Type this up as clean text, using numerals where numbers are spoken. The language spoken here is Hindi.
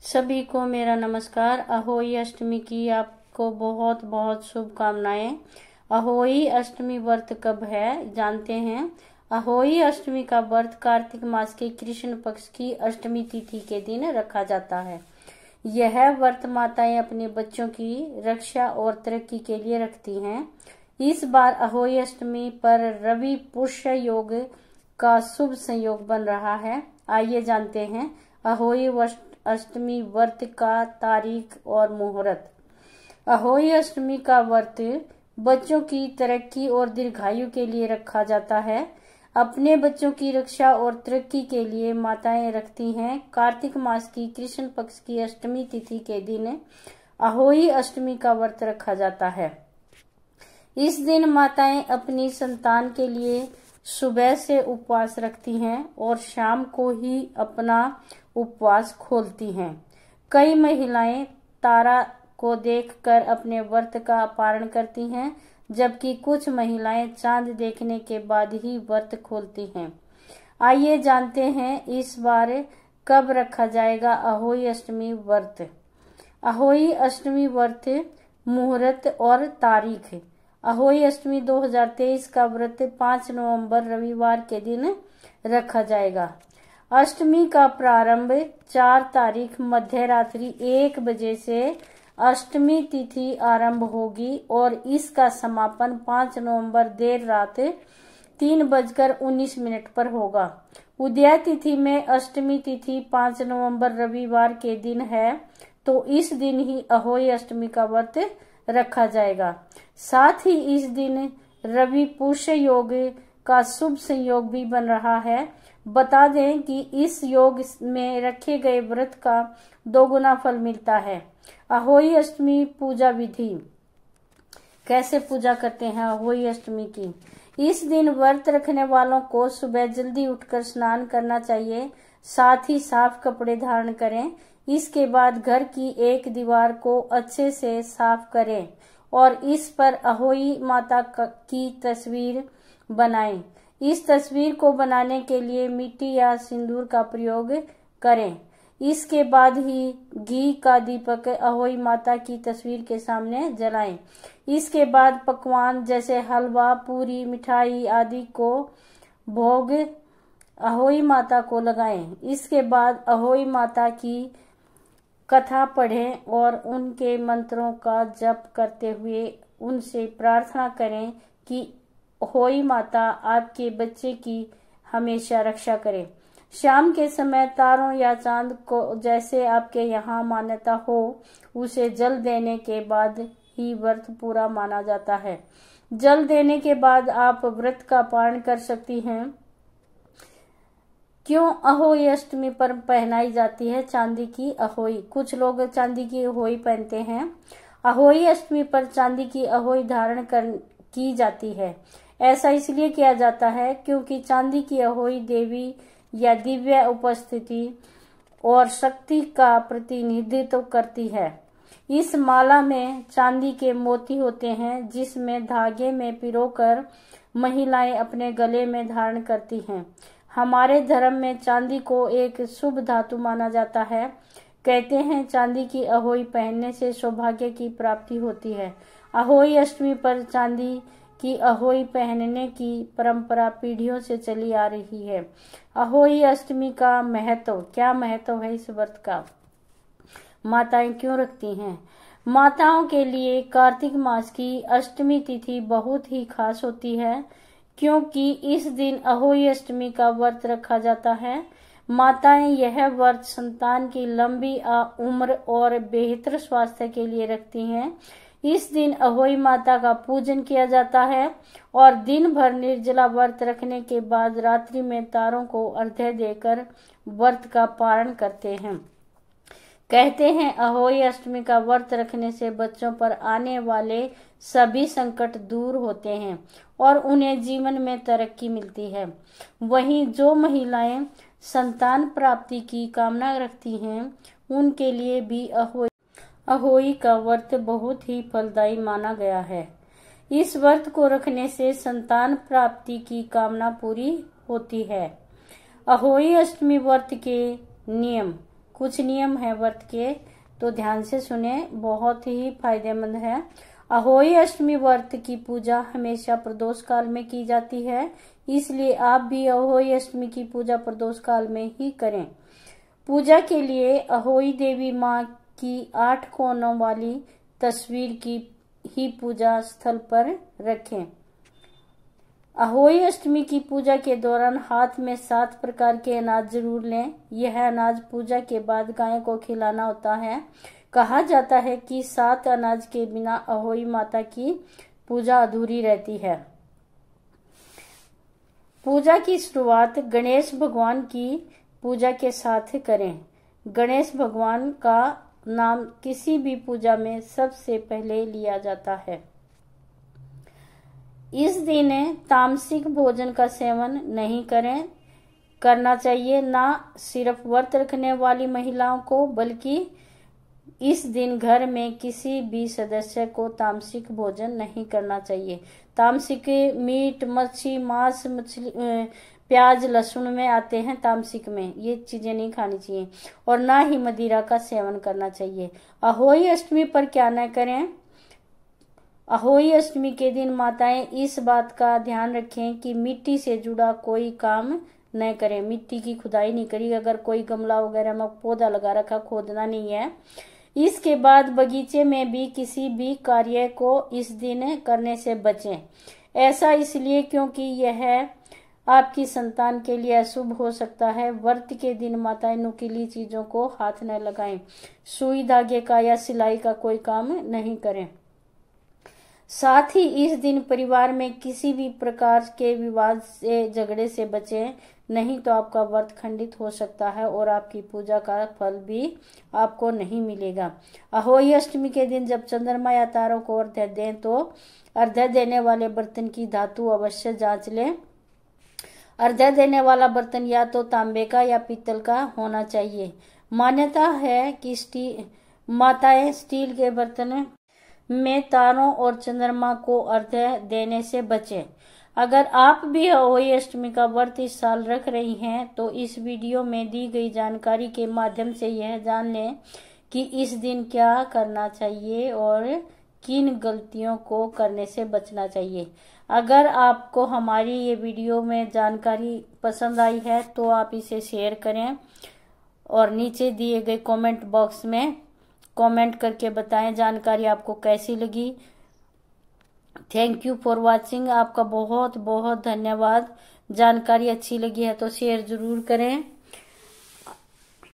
सभी को मेरा नमस्कार। अहोई अष्टमी की आपको बहुत बहुत शुभकामनाएं। अहोई अष्टमी व्रत कब है जानते हैं। अहोई अष्टमी का व्रत कार्तिक मास के कृष्ण पक्ष की अष्टमी तिथि के दिन रखा जाता है। यह व्रत माताएं अपने बच्चों की रक्षा और तरक्की के लिए रखती हैं। इस बार अहोई अष्टमी पर रवि पुष्य योग का शुभ संयोग बन रहा है। आइए जानते हैं अहोई अष्टमी व्रत का तारीख और मुहूर्त। अहोई अष्टमी का व्रत बच्चों की तरक्की और दीर्घायु के लिए रखा जाता है। अपने बच्चों की रक्षा और तरक्की के लिए माताएं रखती हैं। कार्तिक मास की कृष्ण पक्ष की अष्टमी तिथि के दिन अहोई अष्टमी का व्रत रखा जाता है। इस दिन माताएं अपनी संतान के लिए सुबह से उपवास रखती हैं और शाम को ही अपना उपवास खोलती हैं। कई महिलाएं तारा को देखकर अपने व्रत का पारण करती हैं, जबकि कुछ महिलाएं चांद देखने के बाद ही व्रत खोलती हैं। आइए जानते हैं इस बार कब रखा जाएगा अहोई अष्टमी व्रत। अहोई अष्टमी व्रत मुहूर्त और तारीख। अहोई अष्टमी 2023 का व्रत 5 नवंबर रविवार के दिन रखा जाएगा। अष्टमी का प्रारंभ 4 तारीख मध्य रात्रि 1 बजे से अष्टमी तिथि आरंभ होगी और इसका समापन 5 नवंबर देर रात 3:19 पर होगा। उदय तिथि में अष्टमी तिथि 5 नवंबर रविवार के दिन है, तो इस दिन ही अहोई अष्टमी का व्रत रखा जाएगा। साथ ही इस दिन रवि पुष्य योग का शुभ संयोग भी बन रहा है। बता दें कि इस योग में रखे गए व्रत का 2 गुना फल मिलता है। अहोई अष्टमी पूजा विधि। कैसे पूजा करते हैं अहोई अष्टमी की। इस दिन व्रत रखने वालों को सुबह जल्दी उठकर स्नान करना चाहिए, साथ ही साफ कपड़े धारण करें। इसके बाद घर की एक दीवार को अच्छे से साफ करें और इस पर अहोई माता की तस्वीर बनाएं। इस तस्वीर को बनाने के लिए मिट्टी या सिंदूर का प्रयोग करें। इसके बाद ही घी का दीपक अहोई माता की तस्वीर के सामने जलाएं। इसके बाद पकवान जैसे हलवा, पूरी, मिठाई आदि को भोग अहोई माता को लगाएं। इसके बाद अहोई माता की कथा पढ़ें और उनके मंत्रों का जप करते हुए उनसे प्रार्थना करें कि अहोई माता आपके बच्चे की हमेशा रक्षा करे। शाम के समय तारों या चांद को जैसे आपके यहाँ मान्यता हो उसे जल देने के बाद ही व्रत पूरा माना जाता है। जल देने के बाद आप व्रत का पारण कर सकती हैं। क्यों अहोई अष्टमी पर पहनाई जाती है चांदी की अहोई। कुछ लोग चांदी की अहोई पहनते हैं। अहोई अष्टमी पर चांदी की अहोई धारण की जाती है। ऐसा इसलिए किया जाता है क्योंकि चांदी की अहोई देवी या दिव्य उपस्थिति और शक्ति का प्रतिनिधित्व करती है। इस माला में चांदी के मोती होते हैं, जिसमें धागे में पिरोकर महिलाएं अपने गले में धारण करती हैं। हमारे धर्म में चांदी को एक शुभ धातु माना जाता है। कहते हैं चांदी की अहोई पहनने से सौभाग्य की प्राप्ति होती है। अहोई अष्टमी पर चांदी की अहोई पहनने की परंपरा पीढ़ियों से चली आ रही है। अहोई अष्टमी का महत्व। क्या महत्व है इस व्रत का। माताएं क्यों रखती हैं। माताओं के लिए कार्तिक मास की अष्टमी तिथि बहुत ही खास होती है, क्योंकि इस दिन अहोई अष्टमी का व्रत रखा जाता है। माताएं यह व्रत संतान की लंबी उम्र और बेहतर स्वास्थ्य के लिए रखती हैं। इस दिन अहोई माता का पूजन किया जाता है और दिन भर निर्जला व्रत रखने के बाद रात्रि में तारों को अर्घ्य देकर व्रत का पारण करते हैं। कहते हैं अहोई अष्टमी का व्रत रखने से बच्चों पर आने वाले सभी संकट दूर होते हैं और उन्हें जीवन में तरक्की मिलती है। वहीं जो महिलाएं संतान प्राप्ति की कामना रखती हैं, उनके लिए भी अहोई का व्रत बहुत ही फलदायी माना गया है। इस व्रत को रखने से संतान प्राप्ति की कामना पूरी होती है। अहोई अष्टमी व्रत के नियम। कुछ नियम है व्रत के, तो ध्यान से सुने, बहुत ही फायदेमंद है। अहोई अष्टमी व्रत की पूजा हमेशा प्रदोष काल में की जाती है, इसलिए आप भी अहोई अष्टमी की पूजा प्रदोष काल में ही करें। पूजा के लिए अहोई देवी माँ की 8 कोनों वाली तस्वीर की ही पूजा स्थल पर रखें। अहोई अष्टमी की पूजा के दौरान हाथ में 7 प्रकार के अनाज जरूर लें। यह अनाज पूजा के बाद गाय को खिलाना होता है। कहा जाता है कि 7 अनाज के बिना अहोई माता की पूजा अधूरी रहती है। पूजा की शुरुआत गणेश भगवान की पूजा के साथ करें। गणेश भगवान का नाम किसी भी पूजा में सबसे पहले लिया जाता है। इस दिन तामसिक भोजन का सेवन नहीं करना चाहिए, ना सिर्फ व्रत रखने वाली महिलाओं को, बल्कि इस दिन घर में किसी भी सदस्य को तामसिक भोजन नहीं करना चाहिए। तामसिक मीट, मच्छी, मांस, मछली, प्याज, लहसुन में आते हैं तामसिक में, ये चीजें नहीं खानी चाहिए, और ना ही मदिरा का सेवन करना चाहिए। अहोई अष्टमी पर क्या न करें। अहोई अष्टमी के दिन माताएं इस बात का ध्यान रखें कि मिट्टी से जुड़ा कोई काम न करें। मिट्टी की खुदाई नहीं करी, अगर कोई गमला वगैरह में पौधा लगा रखा, खोदना नहीं है। इसके बाद बगीचे में भी किसी भी कार्य को इस दिन करने से बचें। ऐसा इसलिए क्योंकि यह आपकी संतान के लिए अशुभ हो सकता है। व्रत के दिन माताएं नुकीली चीजों को हाथ न लगाएं। सुई धागे का या सिलाई का कोई काम नहीं करें। साथ ही इस दिन परिवार में किसी भी प्रकार के विवाद से, झगड़े से बचें, नहीं तो आपका व्रत खंडित हो सकता है और आपकी पूजा का फल भी आपको नहीं मिलेगा। अहोई अष्टमी के दिन जब चंद्रमा या तारों को अर्घ्य दें तो अर्घ्य देने वाले बर्तन की धातु अवश्य जांच लें। अर्घ्य देने वाला बर्तन या तो तांबे का या पीतल का होना चाहिए। मान्यता है कि माताएं स्टील के बर्तन में तारों और चंद्रमा को अर्घ्य देने से बचें। अगर आप भी अहोई अष्टमी का व्रत इस साल रख रही हैं तो इस वीडियो में दी गई जानकारी के माध्यम से यह जान लें कि इस दिन क्या करना चाहिए और किन गलतियों को करने से बचना चाहिए। अगर आपको हमारी ये वीडियो में जानकारी पसंद आई है तो आप इसे शेयर करें और नीचे दिए गए कमेंट बॉक्स में कमेंट करके बताएं जानकारी आपको कैसी लगी। Thank you for watching. आपका बहुत बहुत धन्यवाद। जानकारी अच्छी लगी है तो शेयर जरूर करें।